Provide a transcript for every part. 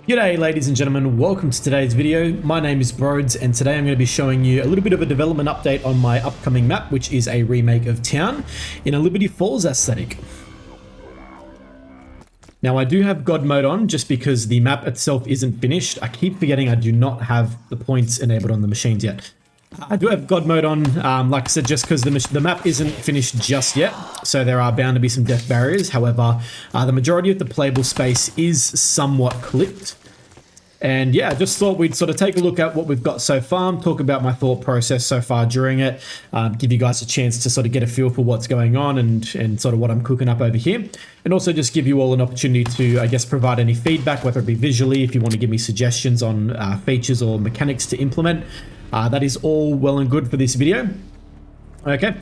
G'day ladies and gentlemen, welcome to today's video. My name is Brodes and today I'm going to be showing you a little bit of a development update on my upcoming map, which is a remake of Town in a Liberty Falls aesthetic. Now I do have God mode on just because the map itself isn't finished. I keep forgetting I do not have the points enabled on the machines yet. I do have God mode on, like I said, just because the map isn't finished just yet, so there are bound to be some death barriers. However, the majority of the playable space is somewhat clipped. And yeah, I just thought we'd sort of take a look at what we've got so far, talk about my thought process so far during it, give you guys a chance to sort of get a feel for what's going on and sort of what I'm cooking up over here. And also just give you all an opportunity to, I guess, provide any feedback, whether it be visually, if you want to give me suggestions on features or mechanics to implement. That is all well and good for this video. Okay,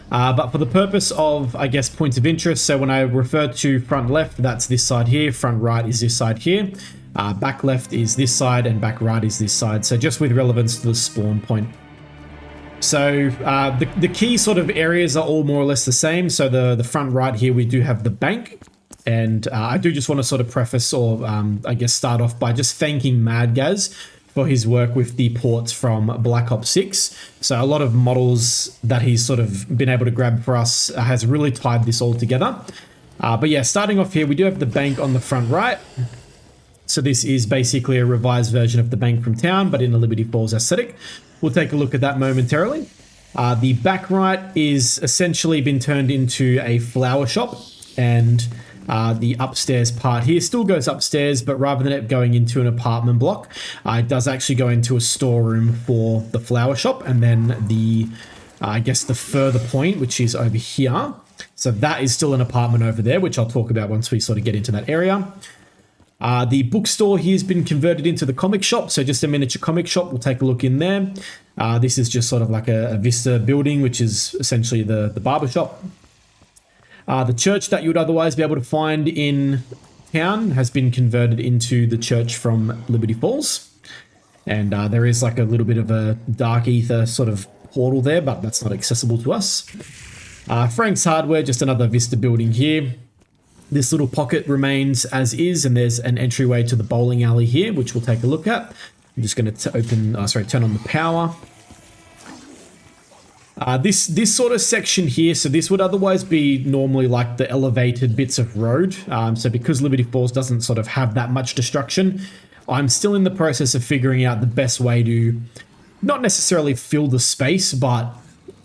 but for the purpose of, I guess, points of interest, so when I refer to front left, that's this side here, front right is this side here, back left is this side, and back right is this side, so just with relevance to the spawn point. So the key sort of areas are all more or less the same. So the front right here, we do have the bank. And I do just want to sort of preface or I guess start off by just thanking Mad Gaz for his work with the ports from Black Ops 6. So a lot of models that he's sort of been able to grab for us has really tied this all together. But yeah, starting off here, we do have the bank on the front right. So this is basically a revised version of the bank from Town, but in a Liberty Falls aesthetic. We'll take a look at that momentarily. The back right is essentially been turned into a flower shop, and the upstairs part here still goes upstairs, but rather than it going into an apartment block, it does actually go into a storeroom for the flower shop, and then the, I guess the further point, which is over here. So that is still an apartment over there, which I'll talk about once we sort of get into that area. The bookstore here has been converted into the comic shop, so just a miniature comic shop. We'll take a look in there. This is just sort of like a Vista building, which is essentially the barber shop. The church that you would otherwise be able to find in Town has been converted into the church from Liberty Falls. And there is like a little bit of a dark ether sort of portal there, but that's not accessible to us. Frank's Hardware, just another Vista building here. This little pocket remains as is, and there's an entryway to the bowling alley here, which we'll take a look at. I'm just going to turn on the power. This sort of section here, so this would otherwise be normally like the elevated bits of road. So because Liberty Falls doesn't sort of have that much destruction, I'm still in the process of figuring out the best way to not necessarily fill the space, but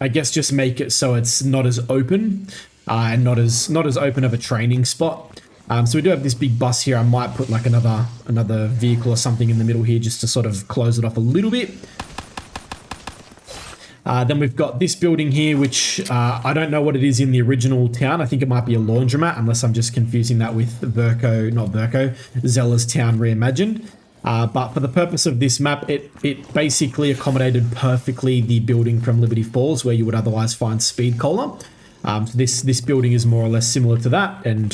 I guess just make it so it's not as open. And not as open of a training spot. So we do have this big bus here. I might put like another vehicle or something in the middle here just to sort of close it off a little bit. Then we've got this building here, which I don't know what it is in the original Town. I think it might be a laundromat, unless I'm just confusing that with Zella's Town Reimagined. But for the purpose of this map, it basically accommodated perfectly the building from Liberty Falls, where you would otherwise find Speed Cola. So this building is more or less similar to that, and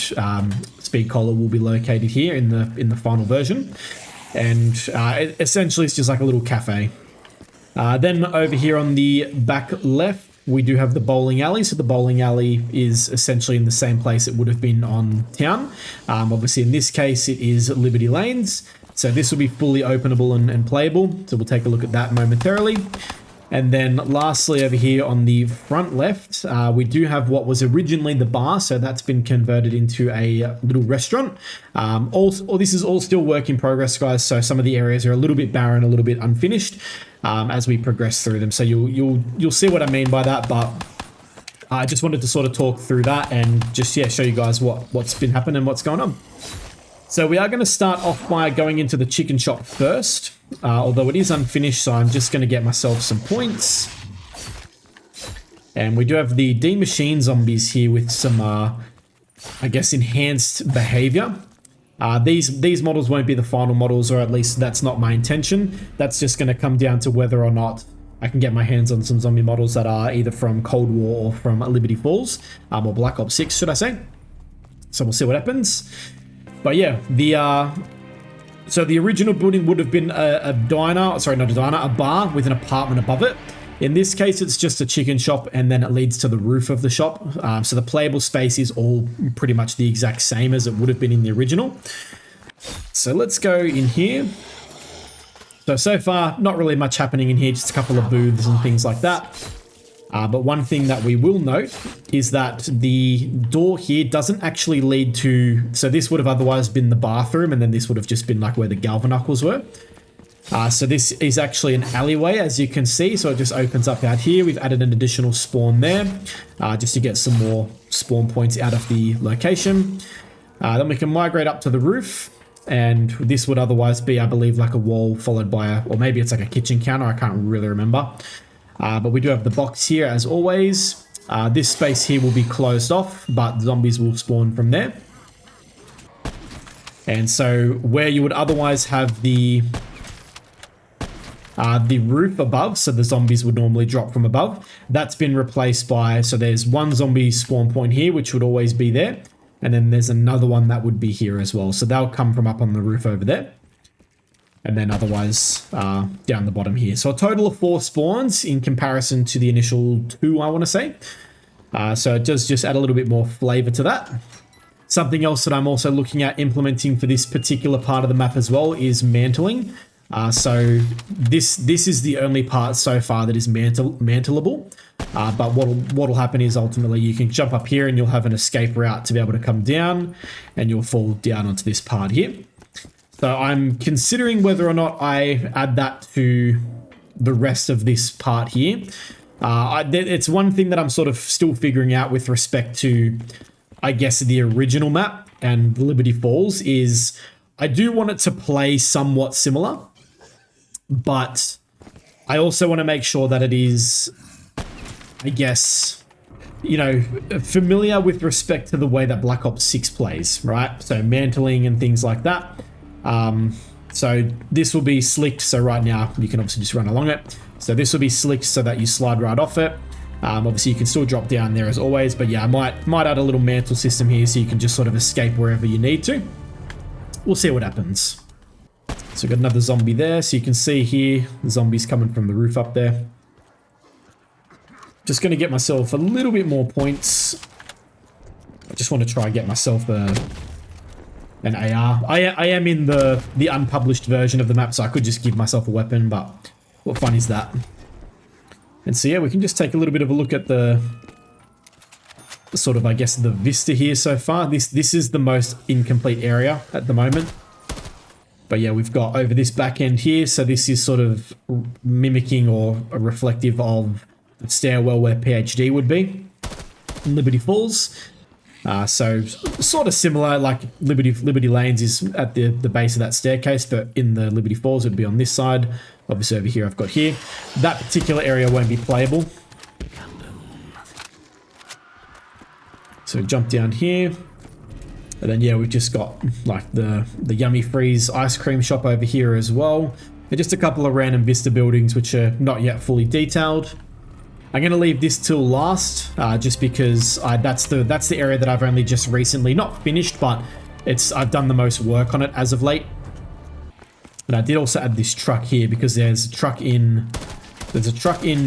Speed Cola will be located here in the final version. And essentially, it's just like a little cafe. Then over here on the back left, we do have the bowling alley. So the bowling alley is essentially in the same place it would have been on Town. Obviously, in this case, it is Liberty Lanes. So this will be fully openable and playable. So we'll take a look at that momentarily. And then lastly over here on the front left, we do have what was originally the bar. So that's been converted into a little restaurant. This is all still work in progress, guys. So some of the areas are a little bit barren, a little bit unfinished as we progress through them. So you'll see what I mean by that. But I just wanted to sort of talk through that and just, yeah, show you guys what's been happening and what's going on. So we are going to start off by going into the chicken shop first, although it is unfinished, so I'm just going to get myself some points. And we do have the D-Machine zombies here with some, I guess, enhanced behavior. These models won't be the final models, or at least that's not my intention. That's just going to come down to whether or not I can get my hands on some zombie models that are either from Cold War or from Liberty Falls, or Black Ops 6, should I say. So we'll see what happens. But yeah, so the original building would have been a bar with an apartment above it. In this case, it's just a chicken shop, and then it leads to the roof of the shop. So the playable space is all pretty much the exact same as it would have been in the original. so let's go in here. So far, not really much happening in here, just a couple of booths and things like that. But one thing that we will note is that the door here doesn't actually lead to... So this would have otherwise been the bathroom, and then this would have just been like where the galvanucles were. So this is actually an alleyway, as you can see. So it just opens up out here. We've added an additional spawn there, just to get some more spawn points out of the location. Then we can migrate up to the roof. And this would otherwise be, I believe, like a wall followed by a... Or maybe it's like a kitchen counter. I can't really remember. But we do have the box here, as always. This space here will be closed off, but zombies will spawn from there. And so where you would otherwise have the roof above, so the zombies would normally drop from above, that's been replaced by, so there's one zombie spawn point here, which would always be there, and then there's another one that would be here as well, so they'll come from up on the roof over there, and then otherwise down the bottom here. So a total of 4 spawns in comparison to the initial 2, I want to say. So it does just add a little bit more flavor to that. Something else that I'm also looking at implementing for this particular part of the map as well is mantling. So this is the only part so far that is mantleable. But what'll happen is ultimately you can jump up here and you'll have an escape route to be able to come down, and you'll fall down onto this part here. So I'm considering whether or not I add that to the rest of this part here. It's one thing that I'm sort of still figuring out with respect to, I guess, the original map and Liberty Falls, is I do want it to play somewhat similar, but I also want to make sure that it is, I guess, you know, familiar with respect to the way that Black Ops 6 plays, right? So mantling and things like that. So this will be slicked. So right now you can obviously just run along it. So this will be slicked so that you slide right off it. Obviously you can still drop down there as always, but yeah, I might add a little mantle system here so you can just sort of escape wherever you need to. We'll see what happens. So we've got another zombie there. So you can see here, the zombies coming from the roof up there. Just going to get myself a little bit more points. I just want to try and get myself an AR. I am in the unpublished version of the map, so I could just give myself a weapon, but what fun is that? And so yeah, we can just take a little bit of a look at the sort of, I guess, the vista here so far. This is the most incomplete area at the moment. But yeah, we've got over this back end here, so this is sort of mimicking or reflective of the stairwell where PhD would be in Liberty Falls. So sort of similar, like Liberty Lanes is at the base of that staircase, but in the Liberty Falls it would be on this side. Obviously over here I've got here. That particular area won't be playable. So jump down here. And then yeah, we've just got like the Yummy Freeze ice cream shop over here as well. And just a couple of random Vista buildings which are not yet fully detailed. I'm going to leave this till last, just because that's the area that I've only just recently, not finished, but I've done the most work on it as of late. And I did also add this truck here because there's a truck in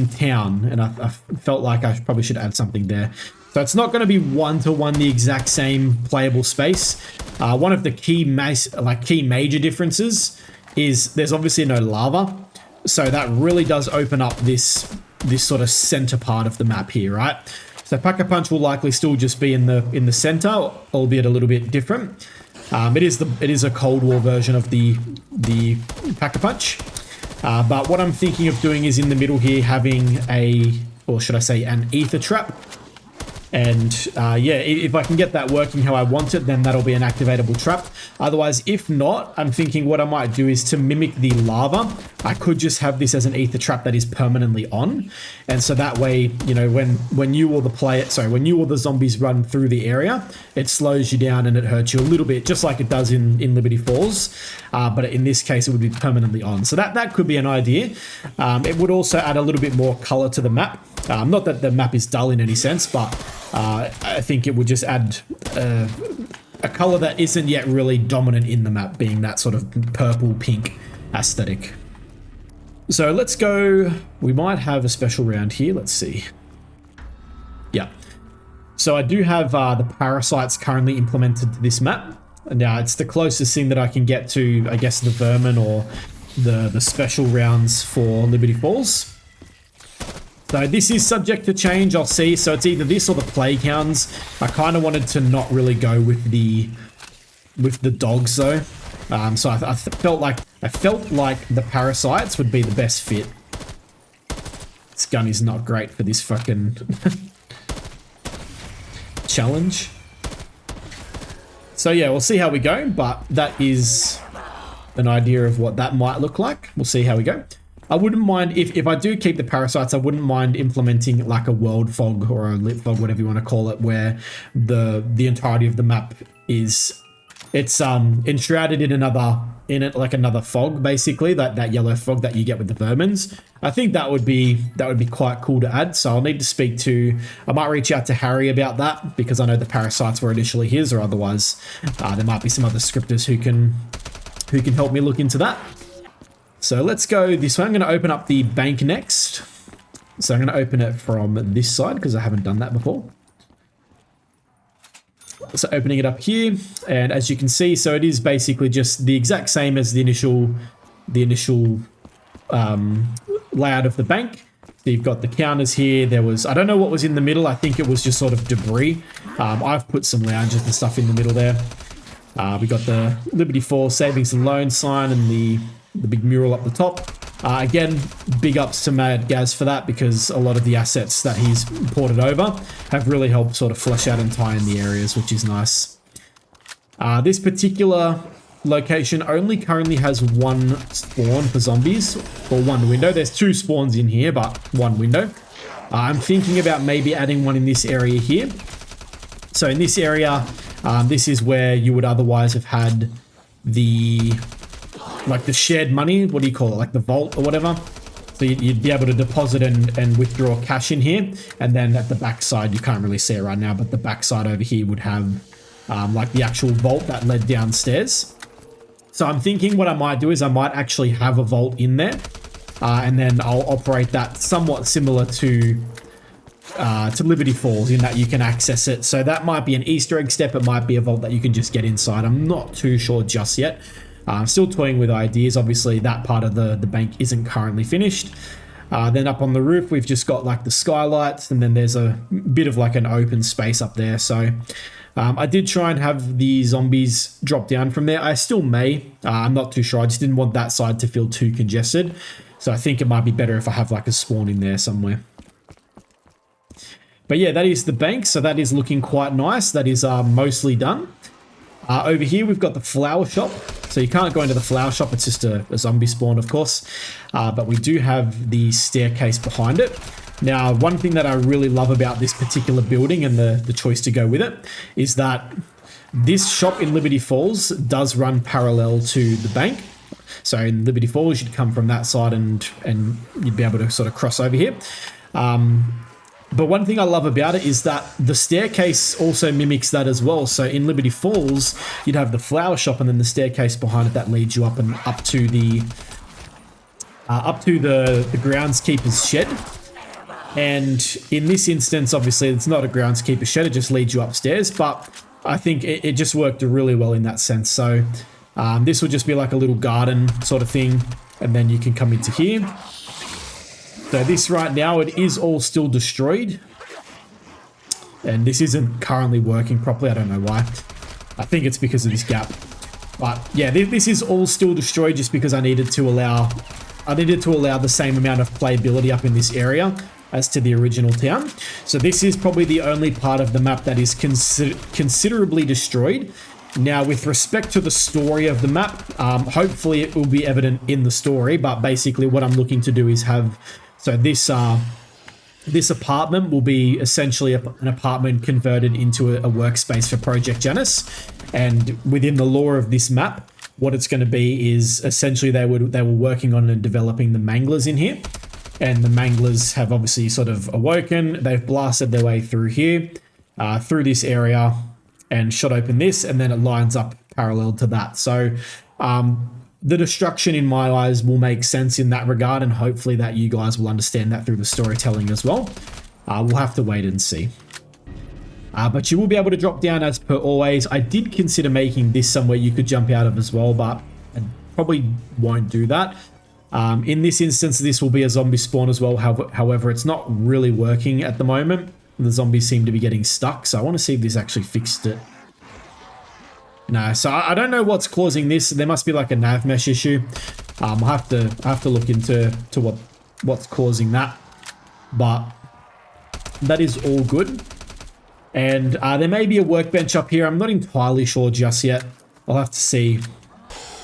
town, and I felt like I probably should add something there. So it's not going to be one-to-one the exact same playable space. One of the key major differences is there's obviously no lava, so that really does open up this sort of center part of the map here, right? So Pack-a-Punch will likely still just be in the center, albeit a little bit different. It is a Cold War version of the Pack-a-Punch. But what I'm thinking of doing is in the middle here having or should I say an ether trap. And yeah, if I can get that working how I want it, then that'll be an activatable trap. Otherwise, if not, I'm thinking what I might do is to mimic the lava. I could just have this as an ether trap that is permanently on. And so that way, you know, when you or the zombies run through the area, it slows you down and it hurts you a little bit, just like it does in Liberty Falls. But in this case, it would be permanently on. So that could be an idea. It would also add a little bit more color to the map. Not that the map is dull in any sense, but I think it would just add a color that isn't yet really dominant in the map, being that sort of purple-pink aesthetic. So let's go. We might have a special round here. Let's see. Yeah. So I do have the parasites currently implemented to this map. Now, it's the closest thing that I can get to, I guess, the vermin or the special rounds for Liberty Falls. So this is subject to change, I'll see. So it's either this or the plague hounds. I kind of wanted to not really go with the dogs though. So I felt like the parasites would be the best fit. This gun is not great for this fucking challenge. So yeah, we'll see how we go, but that is an idea of what that might look like. We'll see how we go. I wouldn't mind, if I do keep the parasites, I wouldn't mind implementing like a world fog or a lit fog, whatever you want to call it, where the entirety of the map is, it's enshrouded in another fog, basically, that yellow fog that you get with the vermins. I think that would be quite cool to add. So I'll need to speak to, I might reach out to Harry about that, because I know the parasites were initially his, or otherwise there might be some other scripters who can help me look into that. So let's go this way. I'm going to open up the bank next. So I'm going to open it from this side because I haven't done that before. So opening it up here, and as you can see, so it is basically just the exact same as the initial layout of the bank. So you've got the counters here. There was, I don't know what was in the middle. I think it was just sort of debris. I've put some lounges and stuff in the middle there. We got the Liberty Falls savings and loan sign and the big mural up the top. Again, big ups to Mad Gaz for that, because a lot of the assets that he's ported over have really helped sort of flesh out and tie in the areas, which is nice. This particular location only currently has one spawn for zombies, or one window. There's two spawns in here, but one window. I'm thinking about maybe adding one in this area here. So in this area, this is where you would otherwise have had the shared money, what do you call it, like the vault or whatever. So you'd be able to deposit and withdraw cash in here, and then at the back side, you can't really see it right now, but the back side over here would have like the actual vault that led downstairs. So I'm thinking what I might do is I might actually have a vault in there, and then I'll operate that somewhat similar to Liberty Falls, in that you can access it. So that might be an Easter egg step. It might be a vault that you can just get inside. I'm not too sure just yet. I'm still toying with ideas. Obviously, that part of the bank isn't currently finished. Then up on the roof, we've just got like the skylights, and then there's a bit of like an open space up there. So I did try and have the zombies drop down from there. I still may. I'm not too sure. I just didn't want that side to feel too congested. So I think it might be better if I have like a spawn in there somewhere. But yeah, that is the bank. So that is looking quite nice. That is mostly done. Over here, we've got the flower shop. So you can't go into the flower shop. It's just a zombie spawn, of course. But we do have the staircase behind it. Now, one thing that I really love about this particular building and the choice to go with it is that this shop in Liberty Falls does run parallel to the bank. So in Liberty Falls, you'd come from that side and you'd be able to sort of cross over here. But one thing I love about it is that the staircase also mimics that as well. So in Liberty Falls, you'd have the flower shop and then the staircase behind it that leads you up and up to the groundskeeper's shed. And in this instance, obviously, it's not a groundskeeper shed. It just leads you upstairs. But I think it just worked really well in that sense. So this would just be like a little garden sort of thing. And then you can come into here. So this right now, it is all still destroyed. And this isn't currently working properly. I don't know why. I think it's because of this gap. But yeah, this is all still destroyed just because I needed to allow the same amount of playability up in this area as to the original town. So this is probably the only part of the map that is considerably destroyed. Now, with respect to the story of the map, hopefully it will be evident in the story. But basically what I'm looking to do is have... So this apartment will be essentially an apartment converted into a workspace for Project Janus. And within the lore of this map, what it's going to be is essentially they were working on and developing the manglers in here. And the manglers have obviously sort of awoken. They've blasted their way through here, through this area, and shot open this, and then it lines up parallel to that. So the destruction in my eyes will make sense in that regard, and hopefully that you guys will understand that through the storytelling as well. We'll have to wait and see. But you will be able to drop down as per always. I did consider making this somewhere you could jump out of as well, but I probably won't do that. In this instance, this will be a zombie spawn as well. However, it's not really working at the moment. The zombies seem to be getting stuck, so I want to see if this actually fixed it. No, so I don't know what's causing this. There must be like a nav mesh issue. I'll have to look into what's causing that, but that is all good. And there may be a workbench up here. I'm not entirely sure just yet. I'll have to see.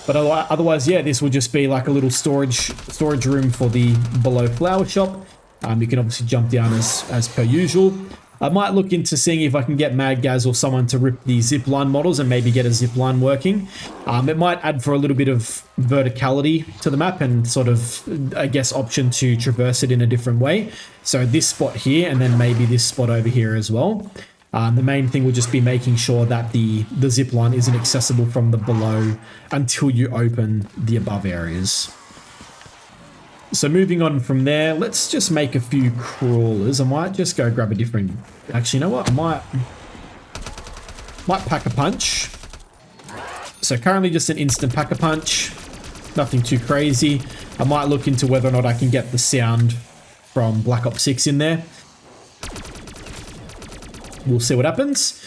But otherwise, yeah, this will just be like a little storage room for the below flower shop. You can obviously jump down as per usual. I might look into seeing if I can get Mad Gaz or someone to rip the zipline models and maybe get a zipline working. It might add for a little bit of verticality to the map and sort of, I guess, option to traverse it in a different way. So this spot here and then maybe this spot over here as well. The main thing will just be making sure that the zipline isn't accessible from the below until you open the above areas. So moving on from there, let's just make a few crawlers. I might just go grab a different... Actually, you know what? I might pack a punch. So currently just an instant pack a punch. Nothing too crazy. I might look into whether or not I can get the sound from Black Ops 6 in there. We'll see what happens.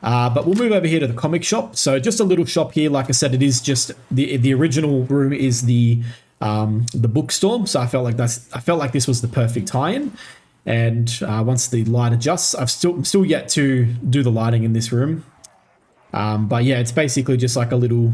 But we'll move over here to the comic shop. So just a little shop here. Like I said, it is just... The original room is the bookstore, so I felt like this was the perfect tie-in. And once the light adjusts, I'm still yet to do the lighting in this room. But yeah, it's basically just like a little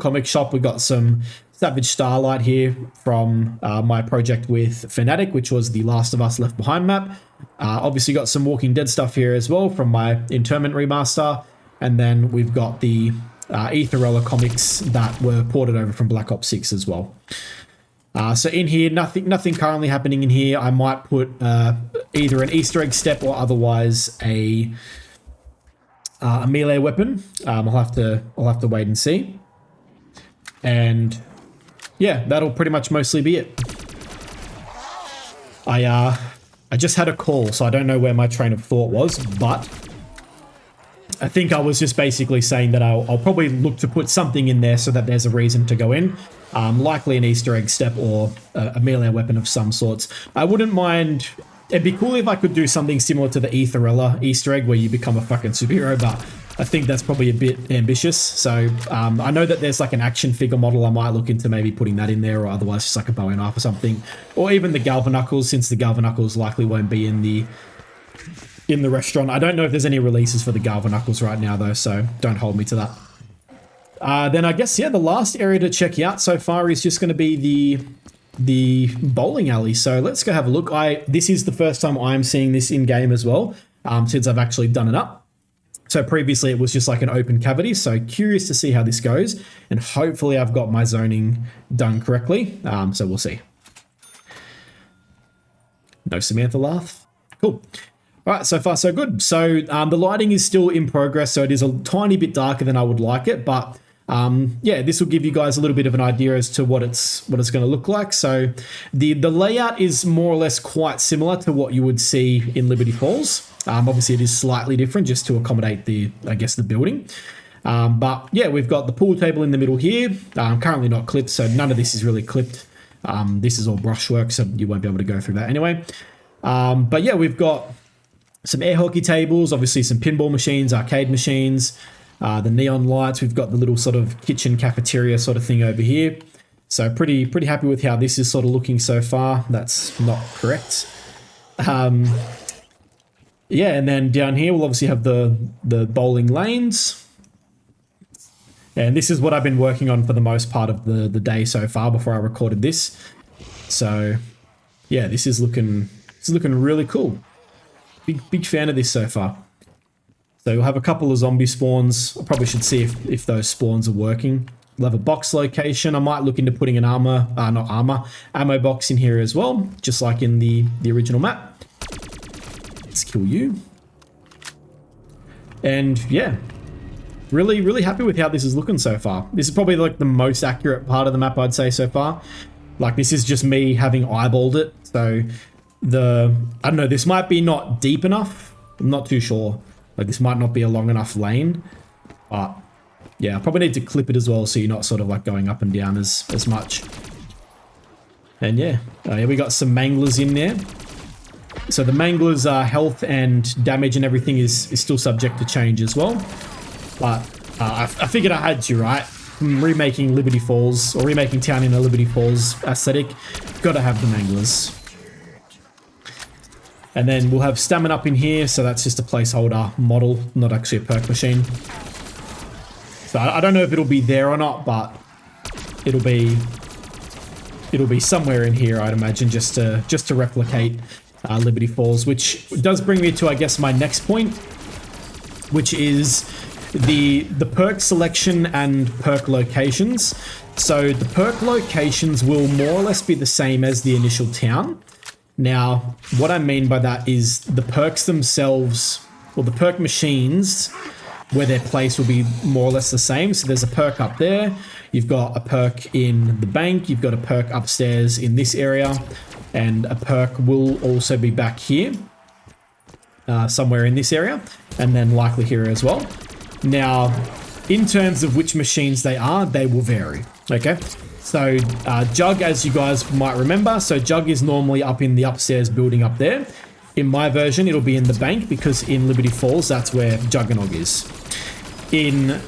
comic shop. We got some Savage Starlight here from my project with Fnatic, which was the Last of Us Left Behind map. Obviously got some Walking Dead stuff here as well from my Interment remaster, and then we've got the Aetherella comics that were ported over from Black Ops 6 as well. So in here, nothing currently happening in here. I might put either an Easter egg step or otherwise a melee weapon. I'll have to wait and see. And yeah, that'll pretty much mostly be it. I just had a call, so I don't know where my train of thought was, but I think I was just basically saying that I'll probably look to put something in there so that there's a reason to go in. Likely an Easter egg step or a melee weapon of some sorts. I wouldn't mind... It'd be cool if I could do something similar to the Aetherella Easter egg where you become a fucking superhero, but I think that's probably a bit ambitious. So I know that there's like an action figure model. I might look into maybe putting that in there, or otherwise just like a bow and arc or something. Or even the Galvanuckles, since the Galvanuckles likely won't be in the restaurant. I don't know if there's any releases for the Galvanuckles right now though, so don't hold me to that. Then I guess, yeah, the last area to check out so far is just going to be the bowling alley. So let's go have a look. This is the first time I'm seeing this in game as well, since I've actually done it up. So previously it was just like an open cavity. So curious to see how this goes, and hopefully I've got my zoning done correctly. So we'll see. No Samantha laugh. Cool. All right, so far so good. So the lighting is still in progress, so it is a tiny bit darker than I would like it, but yeah, this will give you guys a little bit of an idea as to what it's going to look like. So the layout is more or less quite similar to what you would see in Liberty Falls. Obviously, it is slightly different just to accommodate the building. But yeah, we've got the pool table in the middle here. Currently not clipped, so none of this is really clipped. This is all brushwork, so you won't be able to go through that anyway. But yeah, we've got some air hockey tables, obviously some pinball machines, arcade machines, the neon lights. We've got the little sort of kitchen cafeteria sort of thing over here. So pretty happy with how this is sort of looking so far. That's not correct. Yeah, and then down here we'll obviously have the bowling lanes. And this is what I've been working on for the most part of the day so far before I recorded this. So yeah, this is looking really cool. Big fan of this so far. So we'll have a couple of zombie spawns. I probably should see if those spawns are working. We'll have a box location. I might look into putting an ammo box in here as well, just like in the original map. Let's kill you. And yeah, really happy with how this is looking so far. This is probably like the most accurate part of the map, I'd say, so far. Like, this is just me having eyeballed it. So I don't know, this might be not deep enough. I'm not too sure. Like this might not be a long enough lane, but yeah, I probably need to clip it as well so you're not sort of like going up and down as much. And yeah, we got some manglers in there. So the manglers' health and damage and everything is still subject to change as well. But I figured I had to, right? From remaking Liberty Falls or remaking town in a Liberty Falls aesthetic, gotta have the manglers. And then we'll have stamina up in here, so that's just a placeholder model, not actually a perk machine. So I don't know if it'll be there or not, but it'll be somewhere in here, I'd imagine, just to replicate Liberty Falls, which does bring me to, I guess, my next point, which is the perk selection and perk locations. So the perk locations will more or less be the same as the initial town. Now, what I mean by that is the perks themselves, or the perk machines, where they're placed will be more or less the same. So there's a perk up there, you've got a perk in the bank, you've got a perk upstairs in this area, and a perk will also be back here, somewhere in this area, and then likely here as well. Now, in terms of which machines they are, they will vary, okay? So Jug, as you guys might remember, so Jug is normally up in the upstairs building up there. In my version, it'll be in the bank because in Liberty Falls, that's where Juggernog is. In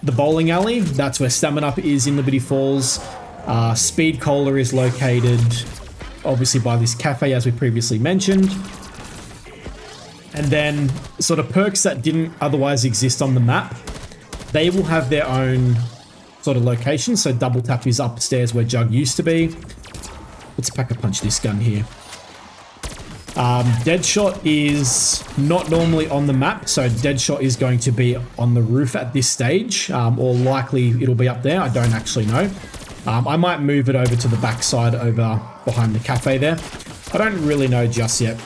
the bowling alley, that's where Stamina Up is in Liberty Falls. Speed Cola is located, obviously, by this cafe, as we previously mentioned. And then sort of perks that didn't otherwise exist on the map, they will have their own sort of location. So Double Tap is upstairs where Jug used to be. Let's pack a punch this gun here. Deadshot is not normally on the map, so Deadshot is going to be on the roof at this stage, or likely it'll be up there. I don't actually know. I might move it over to the backside over behind the cafe there. I don't really know just yet.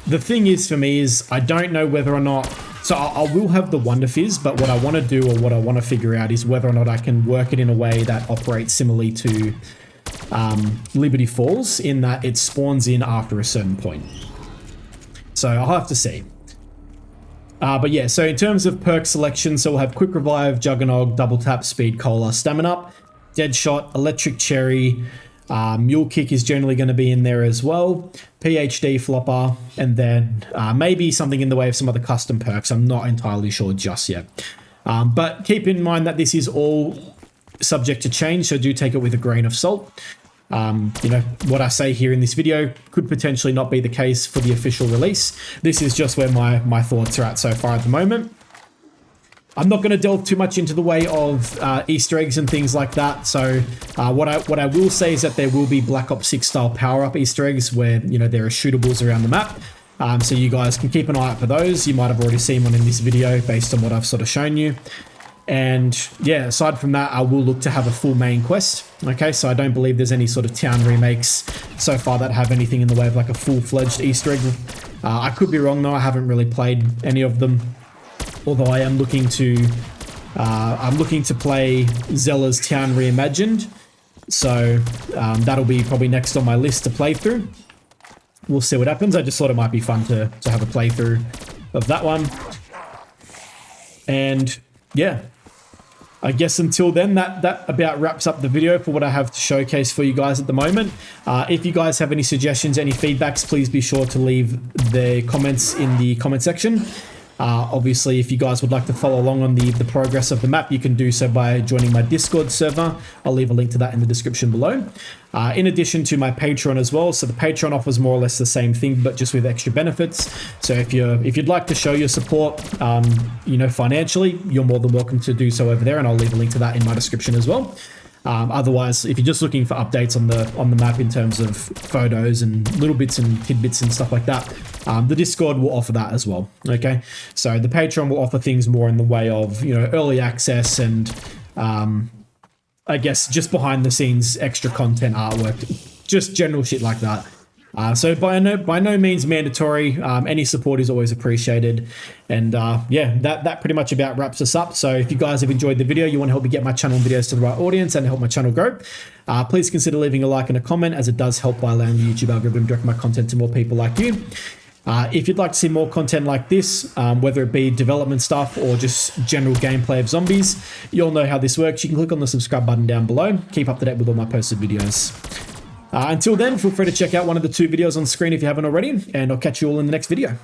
The thing is for me is I don't know whether or not, so I will have the Wonder Fizz, but what I want to do or what I want to figure out is whether or not I can work it in a way that operates similarly to Liberty Falls, in that it spawns in after a certain point. So I'll have to see. But yeah, so in terms of perk selection, so we'll have Quick Revive, Juggernog, Double Tap, Speed Cola, Stamina Up, Deadshot, Electric Cherry, Mule Kick is generally going to be in there as well, PhD Flopper, and then maybe something in the way of some other custom perks. I'm not entirely sure just yet. But keep in mind that this is all subject to change, so do take it with a grain of salt. You know, what I say here in this video could potentially not be the case for the official release. This is just where my thoughts are at so far at the moment. I'm not going to delve too much into the way of Easter eggs and things like that. So what I will say is that there will be Black Ops 6 style power-up Easter eggs where, you know, there are shootables around the map. So you guys can keep an eye out for those. You might have already seen one in this video based on what I've sort of shown you. And yeah, aside from that, I will look to have a full main quest. Okay, so I don't believe there's any sort of town remakes so far that have anything in the way of like a full-fledged Easter egg. I could be wrong though, I haven't really played any of them. Although I am looking to, play Zella's Town Reimagined. So that'll be probably next on my list to play through. We'll see what happens. I just thought it might be fun to have a playthrough of that one. And yeah, I guess until then, that about wraps up the video for what I have to showcase for you guys at the moment. If you guys have any suggestions, any feedbacks, please be sure to leave the comments in the comment section. Obviously, if you guys would like to follow along on the progress of the map, you can do so by joining my Discord server. I'll leave a link to that in the description below. In addition to my Patreon as well. So the Patreon offers more or less the same thing, but just with extra benefits. So if you'd like to show your support, you know, financially, you're more than welcome to do so over there, and I'll leave a link to that in my description as well. Otherwise, if you're just looking for updates on the map in terms of photos and little bits and tidbits and stuff like that, the Discord will offer that as well. Okay, so the Patreon will offer things more in the way of, you know, early access and I guess just behind the scenes extra content, artwork, just general shit like that. So by no means mandatory. Any support is always appreciated. And yeah, that pretty much about wraps us up. So if you guys have enjoyed the video, you want to help me get my channel and videos to the right audience and help my channel grow, please consider leaving a like and a comment, as it does help by allowing the YouTube algorithm to direct my content to more people like you. If you'd like to see more content like this, whether it be development stuff or just general gameplay of zombies, you all know how this works. You can click on the subscribe button down below. Keep up to date with all my posted videos. Until then, feel free to check out one of the 2 videos on screen if you haven't already, and I'll catch you all in the next video.